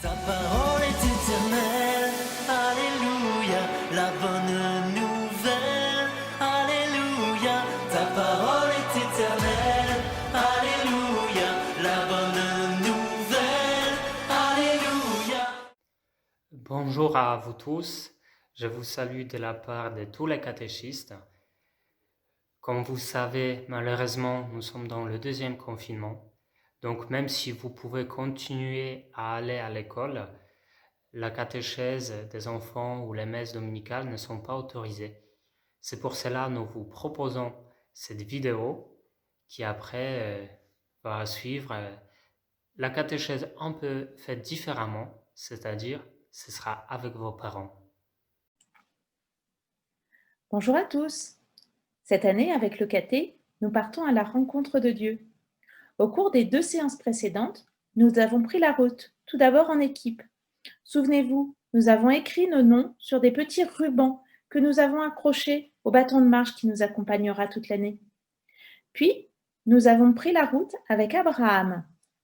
Ta parole est éternelle, alléluia, la bonne nouvelle, alléluia. Ta parole est éternelle, alléluia, la bonne nouvelle, alléluia. Bonjour à vous tous, je vous salue de la part de tous les catéchistes. Comme vous savez, malheureusement, nous sommes dans le deuxième confinement. Donc même si vous pouvez continuer à aller à l'école, la catéchèse des enfants ou les messes dominicales ne sont pas autorisées. C'est pour cela que nous vous proposons cette vidéo qui après va suivre la catéchèse un peu faite différemment, c'est-à-dire ce sera avec vos parents. Bonjour à tous. Cette année, avec le caté, nous partons à la rencontre de Dieu. Au cours des 2 séances précédentes, nous avons pris la route, tout d'abord en équipe. Souvenez-vous, nous avons écrit nos noms sur des petits rubans que nous avons accrochés au bâton de marche qui nous accompagnera toute l'année. Puis, nous avons pris la route avec Abraham.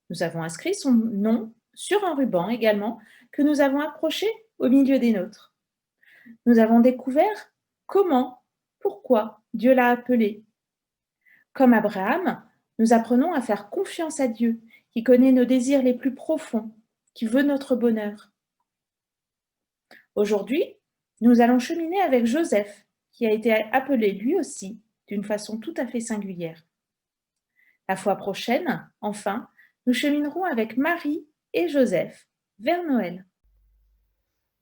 Nous avons inscrit son nom sur un ruban également que nous avons accroché au milieu des nôtres. Nous avons découvert comment, pourquoi Dieu l'a appelé. Comme Abraham, nous apprenons à faire confiance à Dieu, qui connaît nos désirs les plus profonds, qui veut notre bonheur. Aujourd'hui, nous allons cheminer avec Joseph, qui a été appelé lui aussi d'une façon tout à fait singulière. La fois prochaine, enfin, nous cheminerons avec Marie et Joseph vers Noël.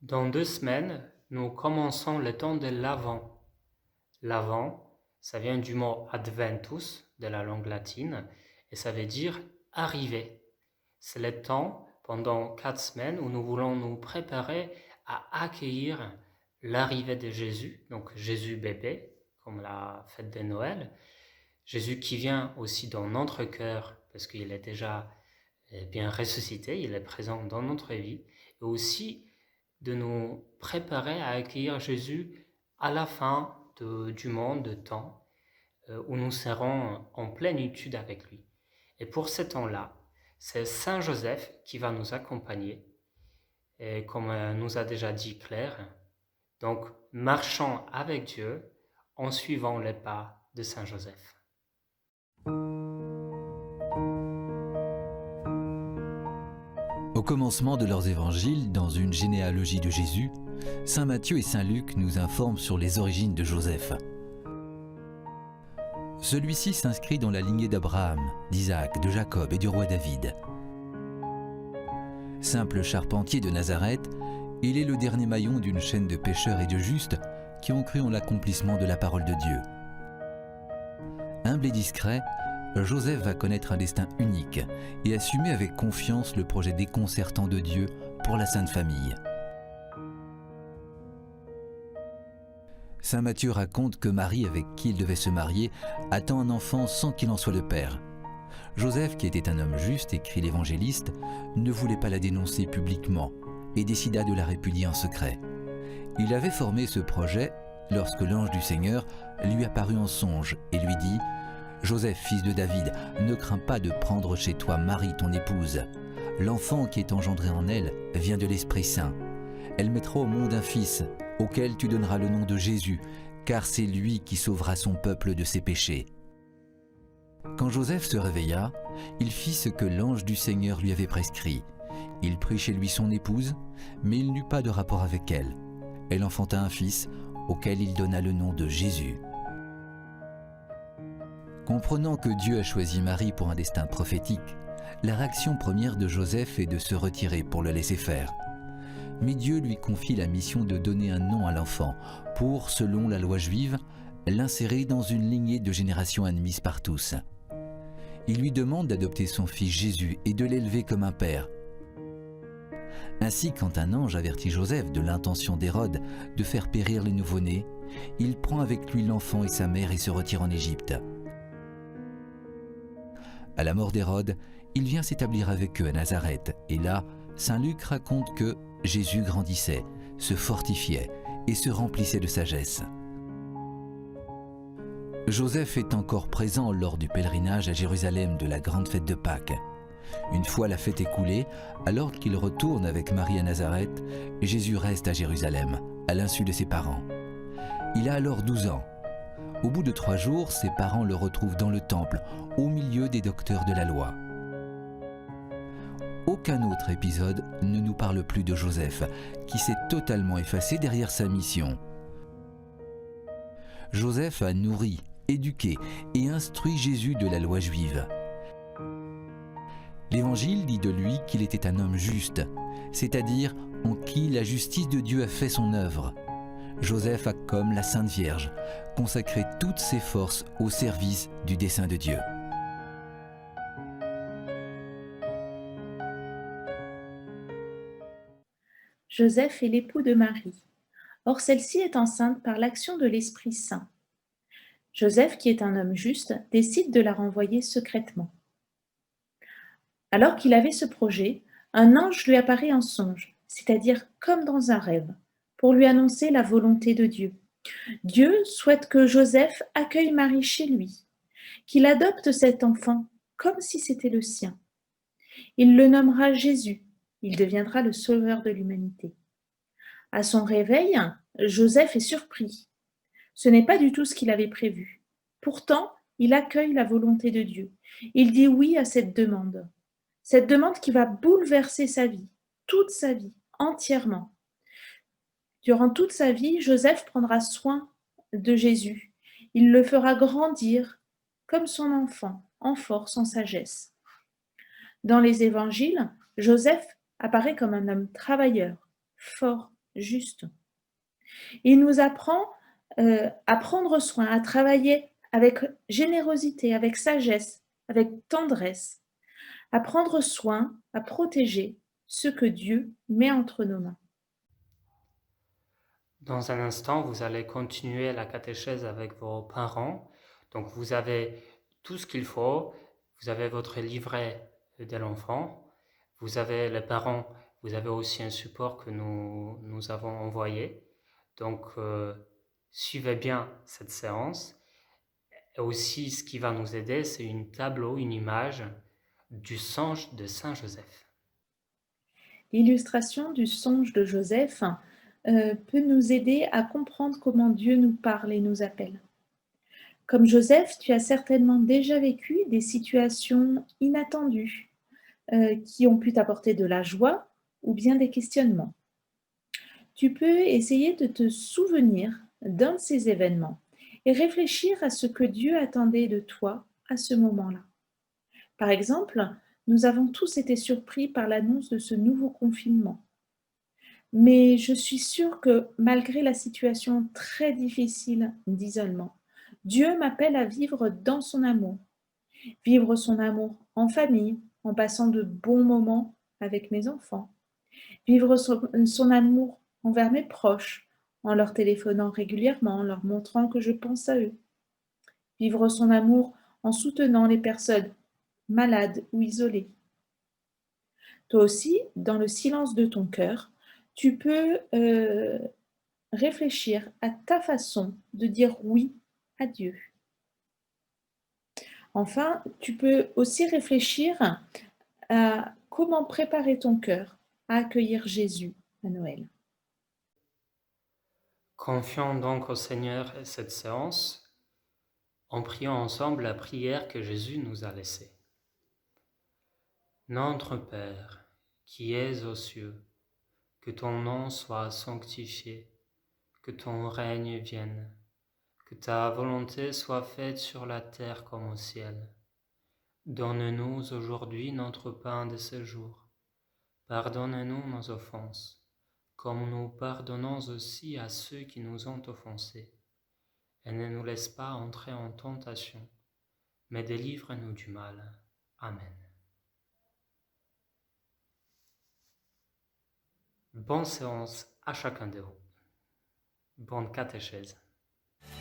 Dans 2 semaines, nous commençons le temps de l'Avent. L'Avent, ça vient du mot adventus de la langue latine et ça veut dire arriver. C'est le temps pendant 4 semaines où nous voulons nous préparer à accueillir l'arrivée de Jésus, donc Jésus bébé, comme la fête de Noël. Jésus qui vient aussi dans notre cœur parce qu'il est déjà bien ressuscité, il est présent dans notre vie, et aussi de nous préparer à accueillir Jésus à la fin du monde, de temps, où nous serons en plénitude avec lui. Et pour ce temps-là, c'est Saint Joseph qui va nous accompagner, et comme nous a déjà dit Claire, donc marchons avec Dieu en suivant les pas de Saint Joseph. Au commencement de leurs évangiles, dans une généalogie de Jésus, saint Matthieu et saint Luc nous informent sur les origines de Joseph. Celui-ci s'inscrit dans la lignée d'Abraham, d'Isaac, de Jacob et du roi David. Simple charpentier de Nazareth, il est le dernier maillon d'une chaîne de pécheurs et de justes qui ont cru en l'accomplissement de la parole de Dieu. Humble et discret, Joseph va connaître un destin unique et assumer avec confiance le projet déconcertant de Dieu pour la Sainte Famille. Saint Matthieu raconte que Marie, avec qui il devait se marier, attend un enfant sans qu'il en soit le père. Joseph, qui était un homme juste, écrit l'évangéliste, ne voulait pas la dénoncer publiquement et décida de la répudier en secret. Il avait formé ce projet lorsque l'ange du Seigneur lui apparut en songe et lui dit « Joseph, fils de David, ne crains pas de prendre chez toi Marie, ton épouse. L'enfant qui est engendré en elle vient de l'Esprit Saint. Elle mettra au monde un fils, auquel tu donneras le nom de Jésus, car c'est lui qui sauvera son peuple de ses péchés. » Quand Joseph se réveilla, il fit ce que l'ange du Seigneur lui avait prescrit. Il prit chez lui son épouse, mais il n'eut pas de rapport avec elle. Elle enfanta un fils, auquel il donna le nom de Jésus. Comprenant que Dieu a choisi Marie pour un destin prophétique, la réaction première de Joseph est de se retirer pour le laisser faire. Mais Dieu lui confie la mission de donner un nom à l'enfant pour, selon la loi juive, l'insérer dans une lignée de générations admises par tous. Il lui demande d'adopter son fils Jésus et de l'élever comme un père. Ainsi, quand un ange avertit Joseph de l'intention d'Hérode de faire périr le nouveau-né, il prend avec lui l'enfant et sa mère et se retire en Égypte. À la mort d'Hérode, il vient s'établir avec eux à Nazareth, et là, saint Luc raconte que Jésus grandissait, se fortifiait et se remplissait de sagesse. Joseph est encore présent lors du pèlerinage à Jérusalem de la grande fête de Pâques. Une fois la fête écoulée, alors qu'il retourne avec Marie à Nazareth, Jésus reste à Jérusalem, à l'insu de ses parents. Il a alors 12 ans. Au bout de 3 jours, ses parents le retrouvent dans le temple, au milieu des docteurs de la loi. Aucun autre épisode ne nous parle plus de Joseph, qui s'est totalement effacé derrière sa mission. Joseph a nourri, éduqué et instruit Jésus de la loi juive. L'Évangile dit de lui qu'il était un homme juste, c'est-à-dire en qui la justice de Dieu a fait son œuvre. Joseph a, comme la Sainte Vierge, consacré toutes ses forces au service du dessein de Dieu. Joseph est l'époux de Marie. Or, celle-ci est enceinte par l'action de l'Esprit Saint. Joseph, qui est un homme juste, décide de la renvoyer secrètement. Alors qu'il avait ce projet, un ange lui apparaît en songe, c'est-à-dire comme dans un rêve, pour lui annoncer la volonté de Dieu. Dieu souhaite que Joseph accueille Marie chez lui, qu'il adopte cet enfant comme si c'était le sien. Il le nommera Jésus, il deviendra le sauveur de l'humanité. À son réveil, Joseph est surpris. Ce n'est pas du tout ce qu'il avait prévu. Pourtant, il accueille la volonté de Dieu. Il dit oui à cette demande qui va bouleverser sa vie, toute sa vie, entièrement. Durant toute sa vie, Joseph prendra soin de Jésus. Il le fera grandir comme son enfant, en force, en sagesse. Dans les évangiles, Joseph apparaît comme un homme travailleur, fort, juste. Il nous apprend à prendre soin, à travailler avec générosité, avec sagesse, avec tendresse, à prendre soin, à protéger ce que Dieu met entre nos mains. Dans un instant, vous allez continuer la catéchèse avec vos parents. Donc, vous avez tout ce qu'il faut. Vous avez votre livret de l'enfant. Vous avez les parents. Vous avez aussi un support que nous avons envoyé. Donc, suivez bien cette séance. Et aussi, ce qui va nous aider, c'est une tableau, une image du songe de Saint Joseph. L'illustration du songe de Joseph peut nous aider à comprendre comment Dieu nous parle et nous appelle. Comme Joseph, tu as certainement déjà vécu des situations inattendues qui ont pu t'apporter de la joie ou bien des questionnements. Tu peux essayer de te souvenir d'un de ces événements et réfléchir à ce que Dieu attendait de toi à ce moment-là. Par exemple, nous avons tous été surpris par l'annonce de ce nouveau confinement. Mais je suis sûre que malgré la situation très difficile d'isolement, Dieu m'appelle à vivre dans son amour. Vivre son amour en famille, en passant de bons moments avec mes enfants. Vivre son amour envers mes proches, en leur téléphonant régulièrement, en leur montrant que je pense à eux. Vivre son amour en soutenant les personnes malades ou isolées. Toi aussi, dans le silence de ton cœur, tu peux réfléchir à ta façon de dire oui à Dieu. Enfin, tu peux aussi réfléchir à comment préparer ton cœur à accueillir Jésus à Noël. Confions donc au Seigneur cette séance en priant ensemble la prière que Jésus nous a laissée. Notre Père, qui es aux cieux, que ton nom soit sanctifié, que ton règne vienne, que ta volonté soit faite sur la terre comme au ciel. Donne-nous aujourd'hui notre pain de ce jour. Pardonne-nous nos offenses, comme nous pardonnons aussi à ceux qui nous ont offensés. Et ne nous laisse pas entrer en tentation, mais délivre-nous du mal. Amen. Bonne séance à chacun de vous. Bonne catéchèse.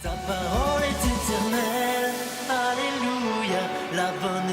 Ta parole est éternelle, alléluia, la bonne